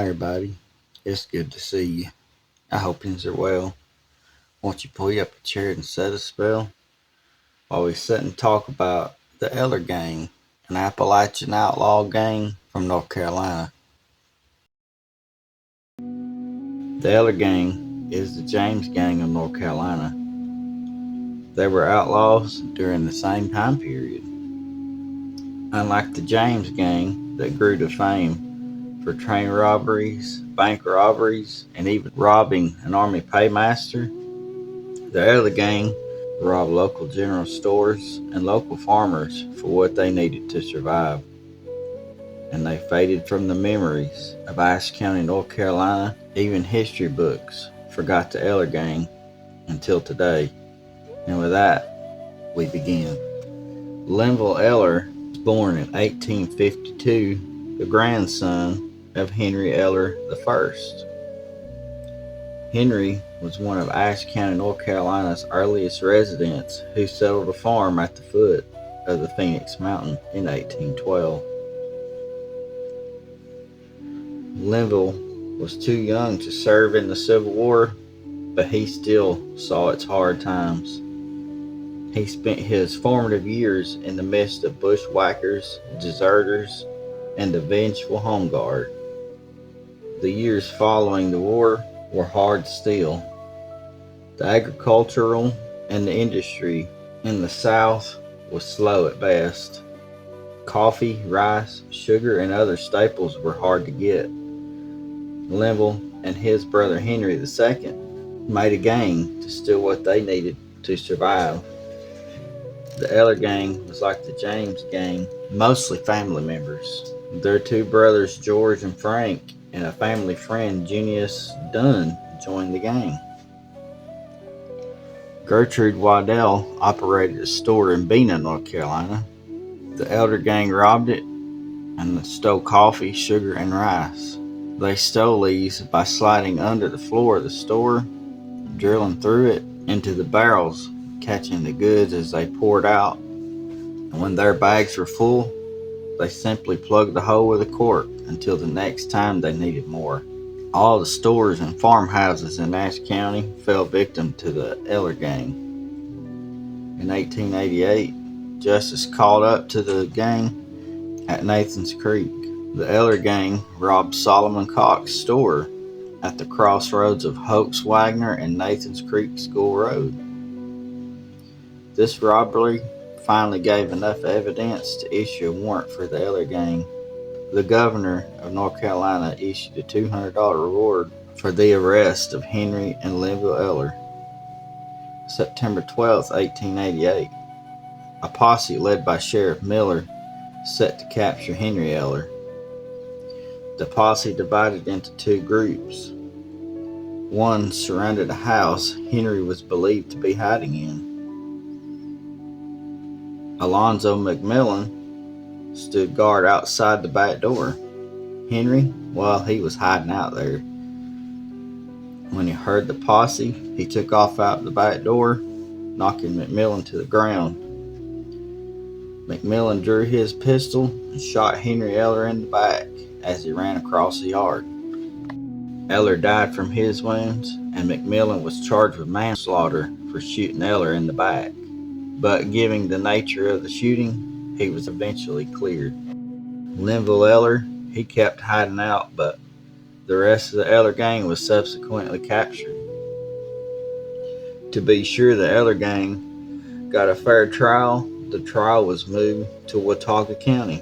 everybody. It's good to see you. I hope things are well. Won't you pull you up a chair and set a spell while we sit and talk about the Eller gang, an Appalachian outlaw gang from North Carolina. The Eller gang is the James gang of North Carolina. They were outlaws during the same time period. Unlike the James gang that grew to fame for train robberies, bank robberies, and even robbing an army paymaster, the Eller gang robbed local general stores and local farmers for what they needed to survive. And they faded from the memories of Ashe County, North Carolina. Even history books forgot the Eller gang until today. And with that, we begin. Linville Eller was born in 1852, the grandson of Henry Eller I. Henry was one of Ashe County, North Carolina's earliest residents who settled a farm at the foot of the Phoenix Mountain in 1812. Linville was too young to serve in the Civil War, but he still saw its hard times. He spent his formative years in the midst of bushwhackers, deserters, and the vengeful Home Guard. The years following the war were hard still. The agricultural and the industry in the South was slow at best. Coffee, rice, sugar, and other staples were hard to get. Linville and his brother Henry II made a gang to steal what they needed to survive. The Eller gang was like the James gang, mostly family members. Their two brothers, George and Frank, and a family friend, Junius Dunn, joined the gang. Gertrude Waddell operated a store in Bena, North Carolina. The Eller gang robbed it and stole coffee, sugar, and rice. They stole these by sliding under the floor of the store, drilling through it into the barrels, catching the goods as they poured out. And when their bags were full, they simply plugged the hole with a cork until the next time they needed more. All the stores and farmhouses in Ashe County fell victim to the Eller gang. In 1888, justice called up to the gang at Nathan's Creek. The Eller gang robbed Solomon Cox's store at the crossroads of Hoax Wagner and Nathan's Creek School Road. This robbery finally gave enough evidence to issue a warrant for the Eller gang. The governor of North Carolina issued a $200 reward for the arrest of Henry and Linville Eller. September 12, 1888, a posse led by Sheriff Miller set to capture Henry Eller. The posse divided into two groups. One surrounded a house Henry was believed to be hiding in. Alonzo McMillan stood guard outside the back door. Henry, well, he was hiding out there. When he heard the posse, he took off out the back door, knocking McMillan to the ground. McMillan drew his pistol and shot Henry Eller in the back as he ran across the yard. Eller died from his wounds, and McMillan was charged with manslaughter for shooting Eller in the back. But given the nature of the shooting, he was eventually cleared. Linville Eller, he kept hiding out, but the rest of the Eller gang was subsequently captured. To be sure the Eller gang got a fair trial, the trial was moved to Watauga County.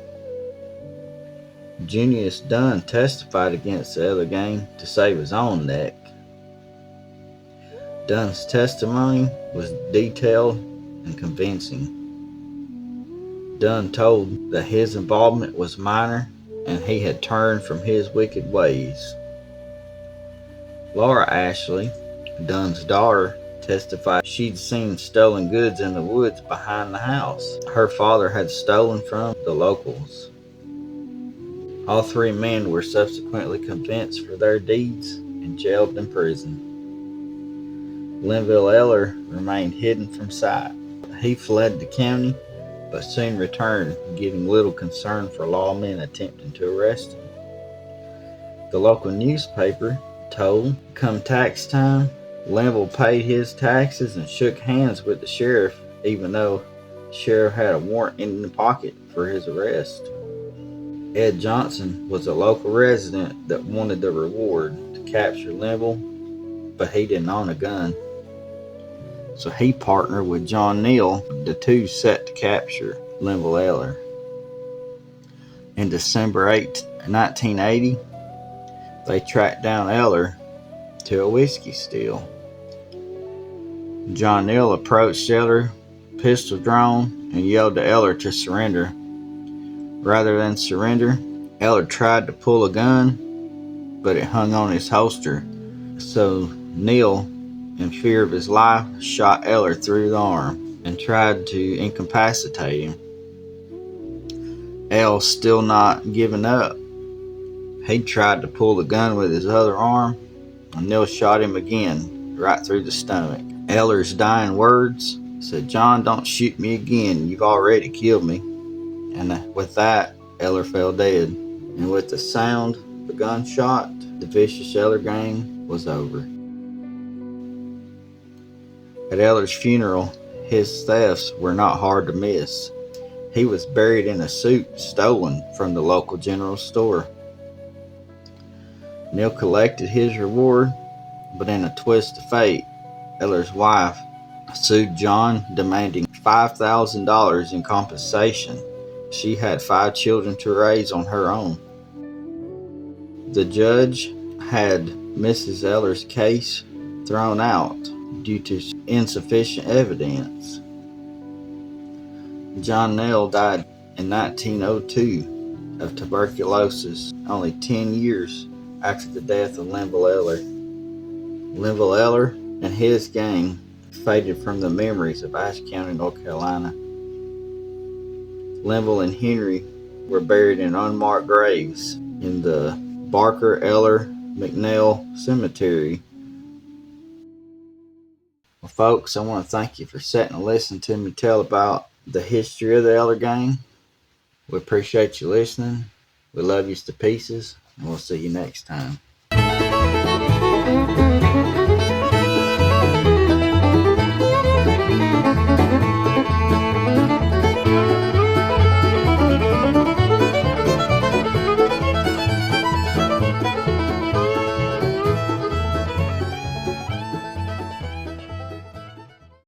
Junius Dunn testified against the Eller gang to save his own neck. Dunn's testimony was detailed and convincing. Dunn told that his involvement was minor and he had turned from his wicked ways. Laura Ashley, Dunn's daughter, testified she'd seen stolen goods in the woods behind the house her father had stolen from the locals. All three men were subsequently convicted for their deeds and jailed in prison. Linville Eller remained hidden from sight. He fled the county, but soon returned, giving little concern for lawmen attempting to arrest him. The local newspaper told, come tax time, Linville paid his taxes and shook hands with the sheriff, even though the sheriff had a warrant in the pocket for his arrest. Ed Johnson was a local resident that wanted the reward to capture Linville, but he didn't own a gun. So he partnered with John Neal, the two set to capture Linville Eller. In December 8, 1980, they tracked down Eller to a whiskey still. John Neal approached Eller, pistol drawn, and yelled to Eller to surrender. Rather than surrender, Eller tried to pull a gun, but it hung on his holster. So Neal, in fear of his life, shot Eller through the arm and tried to incapacitate him. El, still not giving up, he tried to pull the gun with his other arm, and Neal shot him again, right through the stomach. Eller's dying words said, "John, don't shoot me again. You've already killed me." And with that, Eller fell dead. And with the sound of the gunshot, the vicious Eller gang was over. At Eller's funeral, his thefts were not hard to miss. He was buried in a suit stolen from the local general store. Neal collected his reward, but in a twist of fate, Eller's wife sued John, demanding $5,000 in compensation. She had 5 children to raise on her own. The judge had Mrs. Eller's case thrown out due to insufficient evidence. John Neal died in 1902 of tuberculosis, only 10 years after the death of Linville Eller. Linville Eller and his gang faded from the memories of Ashe County, North Carolina. Linville and Henry were buried in unmarked graves in the Barker Eller McNeil Cemetery. Well, folks, I want to thank you for sitting and listening to me tell about the history of the Eller gang. We appreciate you listening. We love you to pieces, and we'll see you next time.